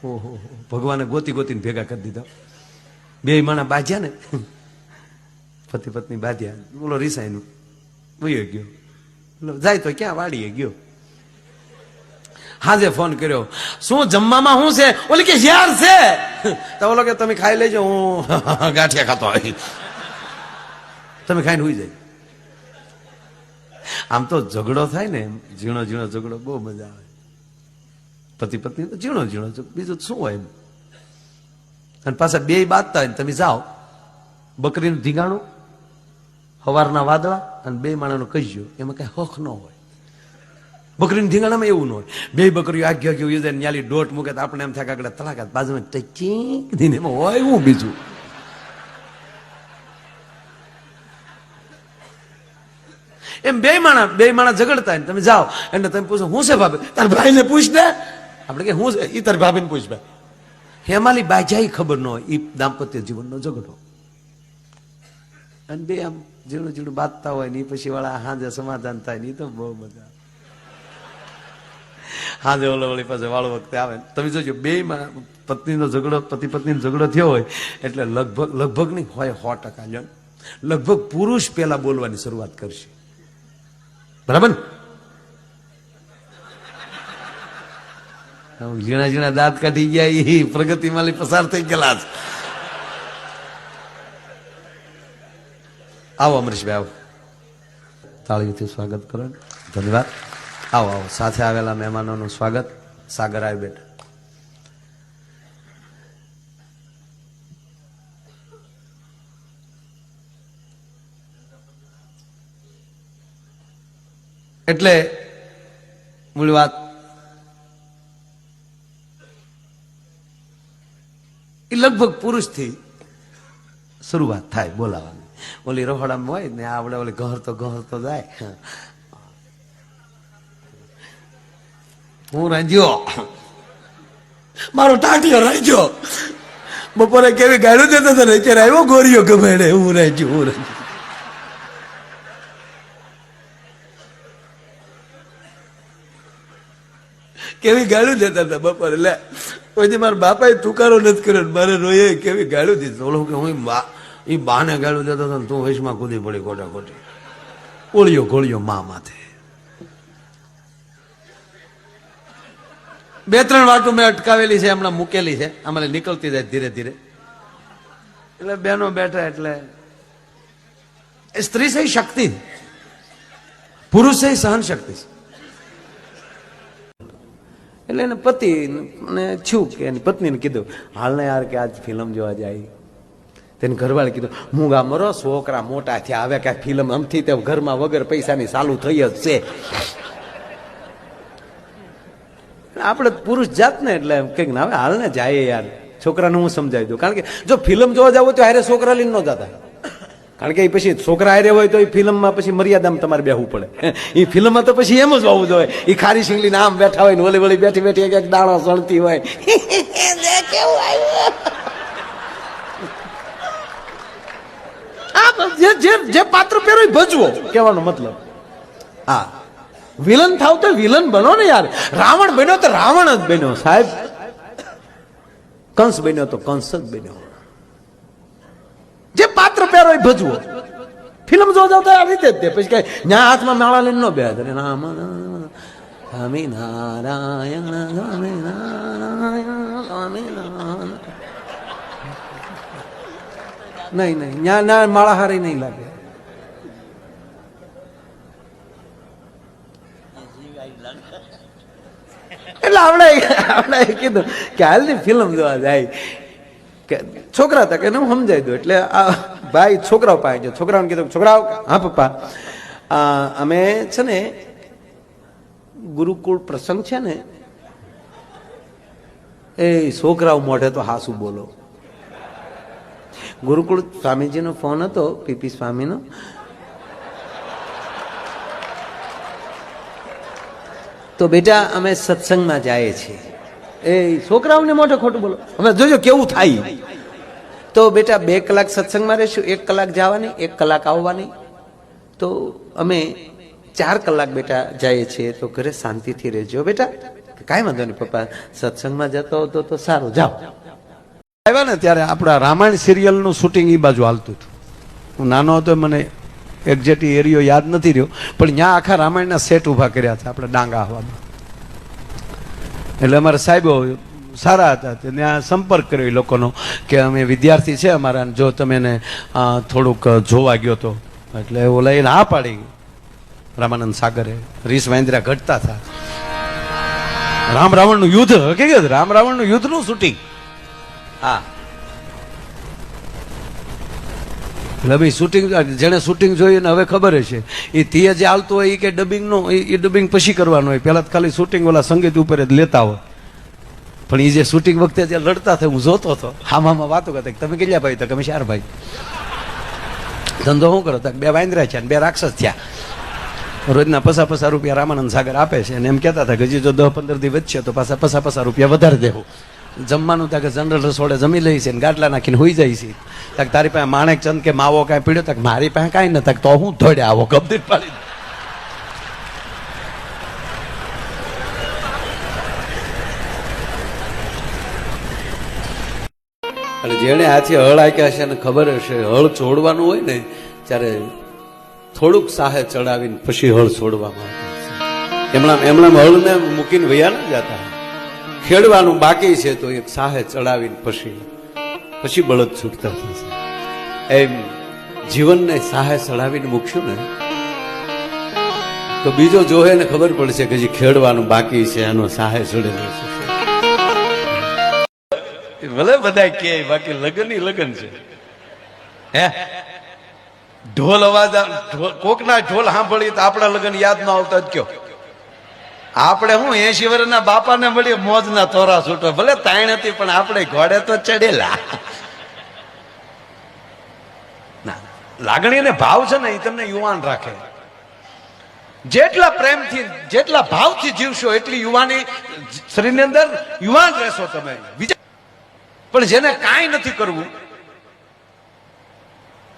ઓહો, ભગવાને ગોતી ગોતીને ભેગા કરી દીધા. બે માણા બાજ્યા ને, પતિ પત્ની બાજ્યા. બોલો રીસાઈનું વયો ગયો. બોલો જાય તો ક્યાં વાડીએ ગયો. હાજે ફોન કર્યો, શું જમવામાં શું છે? ઓલી કે યાર છે. તો બોલો કે તમે ખાઈ લેજો, હું ગાંઠિયા ખાતો આવી. તમે ખાઈને હુઈ જાય. આમ તો ઝઘડો થાય ને, ઝીણો ઝીણો ઝઘડો બહુ મજા આવે. પતિ પત્ની ઝીણો ઝીણો, બીજું શું હોય. અને પાછા બે બાંધતા હોય ને તમે જાઓ, બકરીનું ધીંગાણું, સવારના વાદળા અને બે માણાનું કજ્યો, એમાં કઈ હક ન હોય. બકરીનું ધીંગાણામાં એવું ન હોય. બે બકરીઓ આગ્યા આગ્યો યોજાય, ન્યાલી દોટ મૂકે તો આપણે એમ થાય કે આગળ તલાકાત બાજુમાં ચીક દીને એમાં હોય હું બીજું. એમ બે માણા ઝઘડતા હોય ને તમે જાઓ એટલે તમે પૂછો શું છે ભાભી? તાર ભાઈને પૂછ ને. આપણે કે શું છે? ઈ તાર ભાભીને પૂછ ભાઈ. હેમાલી બાજાઈ ખબર ન હોય. ઈ દાંપત્ય જીવનનો ઝઘડો. અને બે આમ ઝીણું ઝીણું બાંધતા હોય ને પછી વાળા હાજે સમાધાન થાય ને, એ તો બહુ મજા. હાજે ઓલો વળી પાસે વાળો વખતે આવે તમે જોજો, બે માં પત્નીનો ઝઘડો, પતિ પત્નીનો ઝઘડો થયો હોય એટલે લગભગ નહીં હોય 100% લ્યો, લગભગ પુરુષ પેલા બોલવાની શરૂઆત કરશે. બરાબર ને? ઝીણા ઝીણા દાંત કાઢી ગયા, એ પ્રગતિમાં પસાર થઈ ગયેલા છે. આવો અમરીશભાઈ, આવો. તાળીઓથી સ્વાગત કરો. ધન્યવાદ. આવો આવો. સાથે આવેલા મહેમાનોનું સ્વાગત. સાગર આવી બેઠા. એટલે મૂળ વાત એ લગભગ પુરુષથી શરૂઆત થાય બોલાવાની. ઓલી રહોડામાં હોય ને આપણે ઓલી ઘર તો જાય. હું રાંધ્યો, મારો ટાટિયો રાંધ્યો. બપોરે કેવી ગાડું દેતો હતો ને, અત્યારે આવ્યો ગોરીઓ ગમેડે. હું રાંધ્યું. કેવી ગાળું દેતા હતા બપોરે. લે પછી મારા બાપાએ તુકારો નથી કર્યો, મારે રોયે કેવી ગાળું દીધી. ઓલો કે હું એ બાને ગાળું દેતો હતો ને તું વૈશમાં કૂદી પડી ખોટા ખોટી. ઓળિયો ઘોળિયો મા માથે. 2-3 વાતો મેં અટકાવેલી છે, હમણાં મૂકેલી છે, અમારે નીકળતી જાય ધીરે ધીરે. એટલે બહેનો બેઠા એટલે સ્ત્રી છે શક્તિ, પુરુષ છે સહન શક્તિ. એટલે એને પતિ ને છું કે એની પત્નીને કીધું, હાલ ને યાર કે આજ ફિલ્મ જોવા જાય. તેની ઘરવાળે કીધું, હું ગા મરો, છોકરા મોટા થયા, હવે કાંઈ ફિલ્મ આમથી તે ઘરમાં વગર પૈસાની ચાલુ થઈ જ છે. આપણે પુરુષ જાત ને એટલે કંઈક ના, હવે હાલ ને જાય યાર, છોકરાને હું સમજાવી દઉં. કારણ કે જો ફિલ્મ જોવા જાવ તો હારે છોકરા લઈને ન જતા. કારણ કે પછી છોકરા હારે હોય તો એ ફિલ્મમાં પછી મર્યાદામાં તમારે બેહવું પડે. એ ફિલ્મમાં તો પછી એમ જ હોવું જોઈએ. એ ખારી શીંગલી આમ બેઠા હોય ને ઓલી વળી બેઠી બેઠી એક દાણો સળતી હોય. જે પાત્ર પેરો ભજવો કહેવાનો મતલબ. હા, વિલન થાવ તો વિલન બનો ને યાર. રાવણ બન્યો તો રાવણ જ બન્યો સાહેબ. કંસ બન્યો તો કંસ જ બન્યો. જે પાત્ર પેરો એ ભજવો. ફિલ્મ જોવા જાવ તો આ રીતે જ તે. પછી કઈ ન્યા હાથમાં માળા લઈને ન બેહે. રામ સ્વામિનારાયણ સ્વામિનારાયણ. નહીં ન્યા ના માળા હારી નહીં લાગે. એટલે આપણે કીધું કે હાલની ફિલ્મ જોવા જાય. છોકરા હતા કે હું સમજાવી દઉં. એટલે આ ભાઈ છોકરાઓ પાસે ગયો. છોકરાઓને કીધું, છોકરાઓ હા પપ્પા અમે છે ને ગુરુકુળ પ્રસંગ છે ને, એ છોકરાઓ મોઢે તો હાસુ બોલો. ગુરુકુળ સ્વામીજીનો ફોન હતો, પીપી સ્વામીનો. તો બેટા અમે સત્સંગમાં જઈએ છીએ. એ છોકરાઓને મોઢે ખોટું બોલો. હવે જોજો કેવું થાય. તો બેટા 2 કલાક સત્સંગમાં રહેશું, 1 કલાક જવાની, 1 કલાક આવવાની. તો અમે 4 કલાક બેટા જઈએ છીએ, તો ઘરે શાંતિથી રહેજો બેટા. કાંઈ વાંધો નહીં પપ્પા, સત્સંગમાં જતો હતો તો સારું, જાઓ. આવ્યા ને ત્યારે આપણા રામાયણ સિરિયલનું શૂટિંગ એ બાજુ હાલતું હતું. હું નાનો હતો, મને એક્ઝેક્ટ એરિયો યાદ નથી રહ્યો, પણ ત્યાં આખા રામાયણના સેટ ઊભા કર્યા છે આપણે ડાંગા હવામાં. એટલે અમારા સાહેબો સારા હતા, ત્યાં સંપર્ક કર્યો એ લોકોનો કે અમે વિદ્યાર્થી છે અમારા, જો તમે એને થોડુંક જોવા ગયો તો. એટલે ઓલા એને હા પાડી રામાનંદ સાગરે. રીસ વાંદરા ઘટતા હતા. રામ રાવણનું યુદ્ધ, હકીકત રામ રાવણનું યુદ્ધનું શૂટિંગ. હા, એટલે ભાઈ શૂટિંગ, જેને શૂટિંગ જોયું ને હવે ખબર હશે એ તીએ જે હાલતું હોય એ કે ડબિંગનો, એ ડબિંગ પછી કરવાનું હોય. પહેલા ખાલી શૂટિંગ ઓલા સંગીત ઉપર જ લેતા હોય, પણ એ જે શૂટિંગ વખતે જે લડતા હતા હું જોતો હતો. આમાં વાતો કરતા, તમે કેટલા ભાઈ? તો તમે 4 ભાઈ. ધંધો શું કરો? તક 2 વાંદરા છે ને 2 રાક્ષસ થયા. રોજના પસા રૂપિયા રામાનંદ સાગર આપે છે, અને એમ કહેતા હતા કે હજી જો 10-15 દી વધશે તો પાછા પસા રૂપિયા વધારે દેવું. જમવાનું ત્યાં કે જનરલ રસોડે જમી લઈ છે ને ગાટલા નાખીને હોઈ જાય છે. તક તારી પાસે માણેક ચંદ કે માવો કાંઈ પીડ્યો? તક મારી પાસે કાંઈ ન. તક તો હું ધોડે આવો ગબદીર પાડી. અને જેણે હાથી હળ આંક્યા છે અને ખબર હશે હળ છોડવાનું હોય ને ત્યારે થોડુંક સાહે ચડાવીને પછી હળ છોડવામાં આવે. એમણા હળને મૂકીને વયા ન જતા. ખેડવાનું બાકી છે તો એક સાહે ચડાવીને પછી બળદ છૂટતા થશે. એમ જીવનને સાહે ચડાવીને મૂકશું ને તો બીજો જોહે ને ખબર પડશે કે હજી ખેડવાનું બાકી છે, આનો સાહે ચડેલો છે. ભલે બધા કે બાકી લગન છે. હે, ઢોલ અવાજ, કોકના ઢોલ સાંભળીએ તો આપણા લગન યાદ ન આવતા જ કયો. આપણે હું 80 વર્ષના બાપાને મળીએ મોજના તોરા છૂટો. ભલે તાણ હતી પણ આપણે ઘોડે તો ચડેલા. ના, લાગણી અને ભાવ છે ને એ તમને યુવાન રાખે. જેટલા પ્રેમથી, જેટલા ભાવથી જીવશો એટલી યુવાની શરીરની અંદર યુવાન રહેશો તમે. પણ જેને કાંઈ નથી કરવું,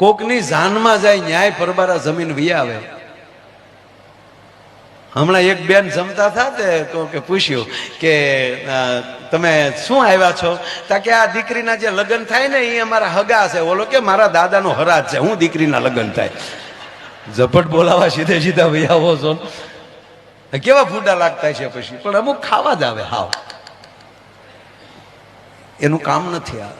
કોકની જાનમાં જાય ન્યાય પરબારા જમીન વી આવે. હમણાં એક બેન જમતા હતા તે પૂછ્યું કે તમે શું આવ્યા છો? તા કે આ દીકરીના જે લગ્ન થાય ને એ અમારા હગા છે. ઓલો કે મારા દાદાનો હરાજ છે, હું દીકરીના લગ્ન થાય. ઝપટ બોલાવા સીધા ભાઈ આવો છો. કેવા ફૂડા લાગતા છે પછી, પણ અમુક ખાવા જ આવે. હાવ એનું કામ નથી આ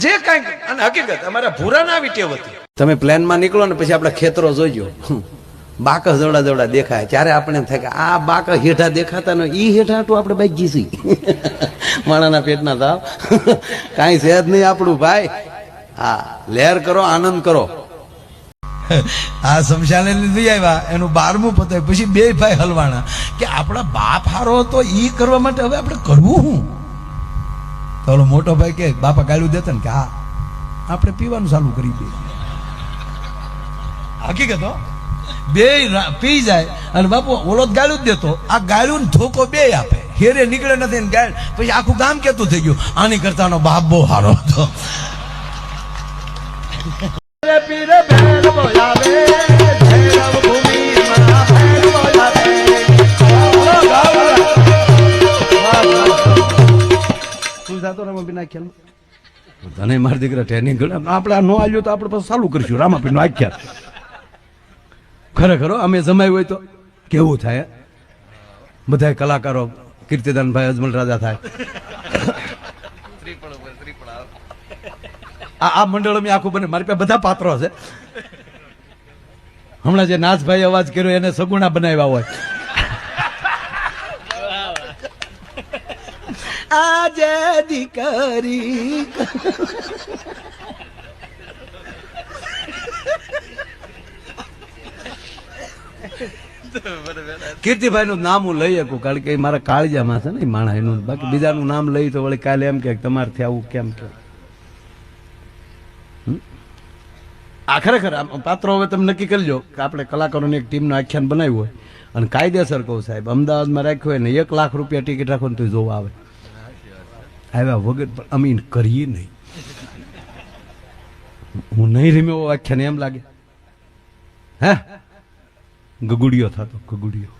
જે કાંઈક. અને હકીકત અમારા ભૂરા ના આવી ટેવ હતી. તમે પ્લેનમાં નીકળો ને પછી આપણા ખેતરો જોઈજો, બાકસ જવડા દેખાય ત્યારે આપણે એમ થાય કે આ બાકસ હેઠા દેખાતા ને ઈ હેઠા તો આપણે બાકી જઈશી. માણાના પેટના તાવ કાંઈ છે જ નહીં આપણું ભાઈ. હા, લહેર કરો, આનંદ કરો. આ સમશાને લીધી આવ્યા, એનું 12મું પતાય પછી 2 ભાઈ હલવાણા કે આપણા બાપ હારો હતો ઈ કરવા માટે હવે આપણે કરવું શું? તો ઓલો મોટો ભાઈ કે બાપા ગાળું દેતા ને કે હા આપણે પીવાનું ચાલુ કરી દઈએ. હકીકત બે પી જાય અને બાપુ ઓલો ગાળું જ દેતો, આ ગાળું ધોકો 2 આપે. હેરે નીકળે નથી ને ગાળ પછી આખું ગામ કેતું થઈ ગયું આની કરતાનો બાપ બહુ હારો હતો. તને મારા દીકરા ટ્રેનિંગ આપણે નો આવ્યો તો આપણે પછી ચાલુ કરીશું રામાપીર નું આખ્યાન. ખરેખર અમે જમાયું હોય તો કેવું થાય. બધા કલાકારો કીર્તિદાનભાઈ અજમલ રાજા થાય. આ મંડળ અમે આખું બને. મારી પાસે બધા પાત્રો છે. હમણાં જે નાથભાઈ અવાજ કર્યો એને સગુણા બનાવ્યા હોય. આજે દીકરી કીર્તિભાઈ નું નામ હું લઈ શકું કારણ કે મારા કાળજામાં છે ને માણા એનું. બાકી બીજાનું નામ લઈ તો વળી કાલે એમ કે તમારથી આવું કેમ કે. આ ખરેખર પાત્રો હવે તમે નક્કી કરજો કે આપણે કલાકારોની એક ટીમનું આખ્યાન બનાવ્યું હોય અને કાયદેસર કહું સાહેબ અમદાવાદમાં રાખ્યું હોય ને 1 લાખ રૂપિયા ટિકિટ રાખો ને તો જોવા આવે. આવ્યા વગર પણ અમે કરીએ નહીં. હું નહીં રમ્યો આખ્યાન એમ લાગે. હે ગગુડિયો થતો ગગુડિયો.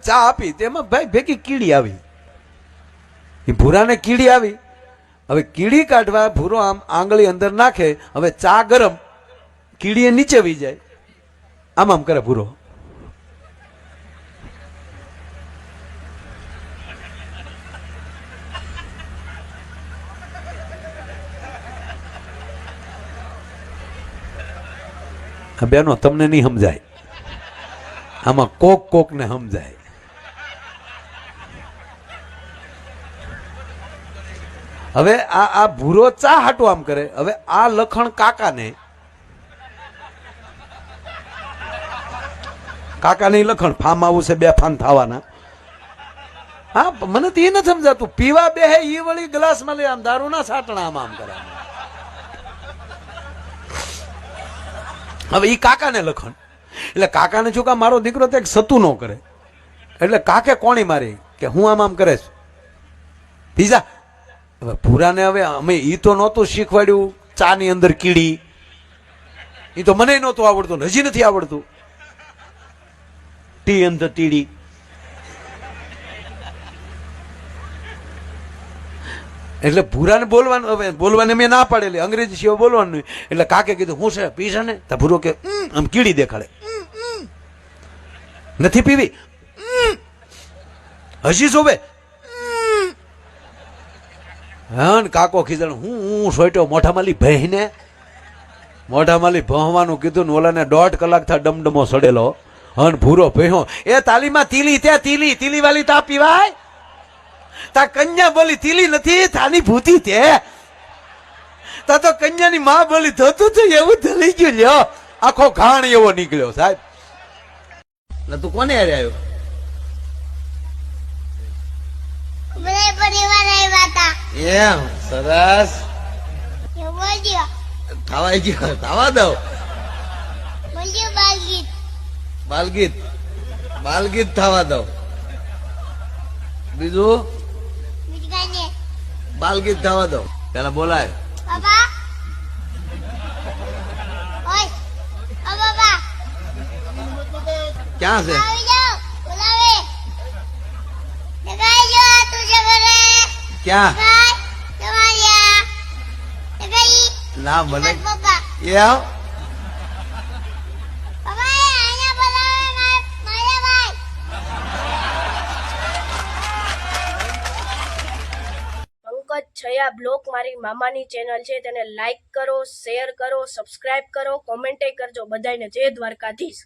ચા આપી તેમાં ભાઈ ભેગી કીડી આવી. એ ભૂરાને કીડી આવી. હવે કીડી કાઢવા ભૂરો આમ આંગળી અંદર નાખે. હવે ચા ગરમ, કીડીએ નીચે વી જાય. આમ આમ કરે ભૂરો. બેનો તમને નહીં સમજાય, આમાં કોક ને સમજાય. હવે આ ભૂરો ચા હાટું આમ કરે. હવે આ લખણ કાકાને લખણ ફામ આવું છે, 2 ફાન થવાના. હા મને તો એ નથી સમજાતું. પીવા બેહે ઈ વળી ગ્લાસમાં લઈ આમ દારૂ ના સાટણા આમ કરે. હવે ઈ કાકાને લખણ એટલે કાકાને શું કા મારો દીકરો તો એક સતું ન કરે એટલે કાકે કોણી મારી કે હું આમ કરે છું પીઝા. હવે ભૂરાને હવે અમે ઈ તો નહોતું શીખવાડ્યું ચા ની અંદર કીડી. ઈ તો મને નહોતું આવડતું, હજી નથી આવડતું. ટી અંદર ટીડી. એટલે ભૂરાને બોલવાનું, હવે બોલવાને મેં ના પાડેલી, અંગ્રેજી સિવાય બોલવાનું નહીં. એટલે કાકે કીધું હું છે પીશે ને? તો ભૂરો કે આમ કીડી દેખાડે, નથી પીવી, હજી જોવે. હા કાકો ખીજણ હું સોટ્યો મોઢામાલી ભહીને. મોઢામાલી ભહવાનું કીધું ને ઓલાને 1.5 કલાક થા ડમડમો સડેલો. હન ભૂરો ભહ્યો. એ તાલીમાં તીલી ત્યાં તીલી વાલી તા પીવાય? તા કન્યા બોલી તીલી નથી, થાની ભૂતી તે. તા તો કન્યાની માં બોલી થતું હતું એવું ધલી ગયું લ્યો. આખો ઘાણ એવો નીકળ્યો સાહેબ. એટલે તું કોને હારે આવ્યો? બધા પરિવાર આવ્યા હતા. એમ સરસ. બોલ્યો ખાવાઈ ગયો, ખાવા દઉં. બાલગીત બાલગીત થવા દઉં. બીજું બીજગાને બાલગીત થવા દઉં. પેલા બોલાય. બાબા ઓય ઓ બાબા ક્યાં છે? આવી જાઓ બોલાવે. દેખાઈ જો તુજે ઘરે. ક્યાં? દેખાઈ તમારિયા દેખાઈ ના મને બાબા એ આવ. બાબા આયા બોલાવે મારે ભાઈ. પંકજ છયા બ્લોક મારી મામાની ચેનલ છે, તેને લાઈક કરો, શેર કરો, સબસ્ક્રાઇબ કરો, કોમેન્ટે કરજો. બધાને જય દ્વારકાધીશ.